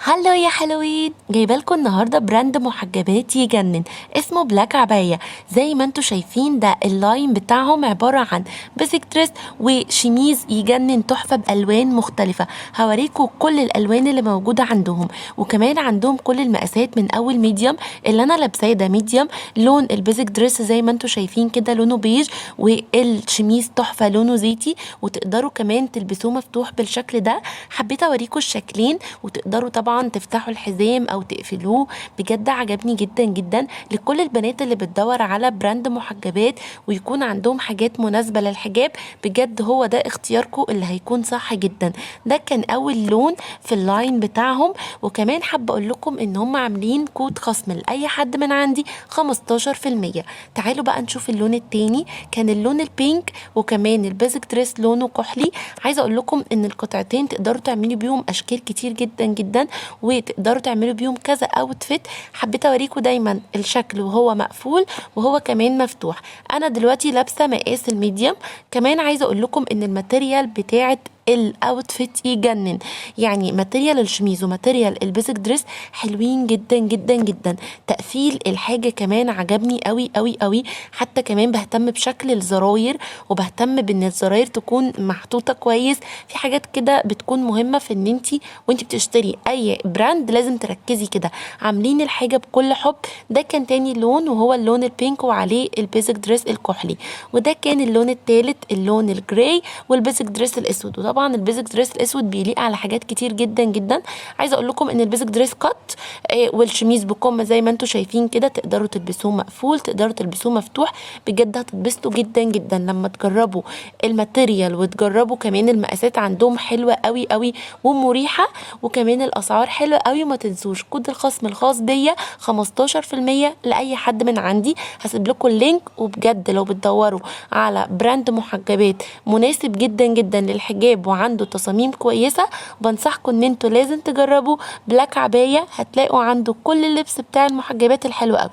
هلو يا حلوين، جايبه لكم النهارده براند محجبات يجنن اسمه بلاك عبايه. زي ما انتم شايفين ده اللاين بتاعهم عباره عن بيزك دريس وشميز يجنن تحفه بالوان مختلفه. هوريكم كل الالوان اللي موجوده عندهم، وكمان عندهم كل المقاسات من اول ميديوم. اللي انا لابساه ده ميديوم، لون البيزك دريس زي ما انتم شايفين كده لونه بيج، والشميز تحفه لونه زيتي، وتقدروا كمان تلبسوه مفتوح بالشكل ده. حبيت اوريكم الشكلين وتقدروا طبعا تفتحوا الحزام او تقفلوه. بجد عجبني جدا جدا. لكل البنات اللي بتدور على براند محجبات ويكون عندهم حاجات مناسبة للحجاب، بجد هو ده اختياركم اللي هيكون صح جدا. ده كان اول لون في اللاين بتاعهم. وكمان حابة اقول لكم ان هم عاملين كود خصم لاي حد من عندي 15%. تعالوا بقى نشوف اللون التاني. كان اللون البينك، وكمان البيزك دريس لونه كحلي. عايزه اقول لكم ان القطعتين تقدروا تعملوا بيهم اشكال كتير جدا جدا، وتقدروا تعملوا بيهم كذا اوتفيت. حبيت اوريكم دايما الشكل وهو مقفول وهو كمان مفتوح. انا دلوقتي لابسه مقاس الميديم. كمان عايزه اقول لكم ان الماتيريال بتاعت الاوتفيت يجنن، يعني ماتيريال الشميز وماتيريال البيزك دريس حلوين جدا جدا جدا. تقفيل الحاجه كمان عجبني قوي قوي قوي. حتى كمان بهتم بشكل الزراير، وبهتم بان الزراير تكون محطوطه كويس. في حاجات كده بتكون مهمه في ان وانت بتشتري اي براند لازم تركزي كده. عاملين الحاجه بكل حب. ده كان تاني لون وهو اللون البينك وعليه البيزك دريس الكحلي. وده كان اللون التالت اللون الجراي والبيزك دريس الاسود. وطبعا البيزك دريس الاسود بيليق على حاجات كتير جدا جدا. عايزه اقول لكم ان البيزك دريس كات والشميز بكم زي ما انتم شايفين كده. تقدروا تلبسوه مقفول، تقدروا تلبسوه مفتوح. بجد هتتبسطوا جدا جدا لما تجربوا الماتيريال وتجربوا كمان المقاسات. عندهم حلوه قوي قوي ومريحه، وكمان الاسعار حلوه قوي. وما تنسوش كود الخصم الخاص بيا 15% لاي حد من عندي. هسيب لكم اللينك. وبجد لو بتدوروا على براند محجبات مناسب جدا جدا للحجاب وعنده تصاميم كويسه، بنصحكم ان انتوا لازم تجربوا بلاك عبايه. هتلاقوا عنده كل اللبس بتاع المحجبات الحلو قوي.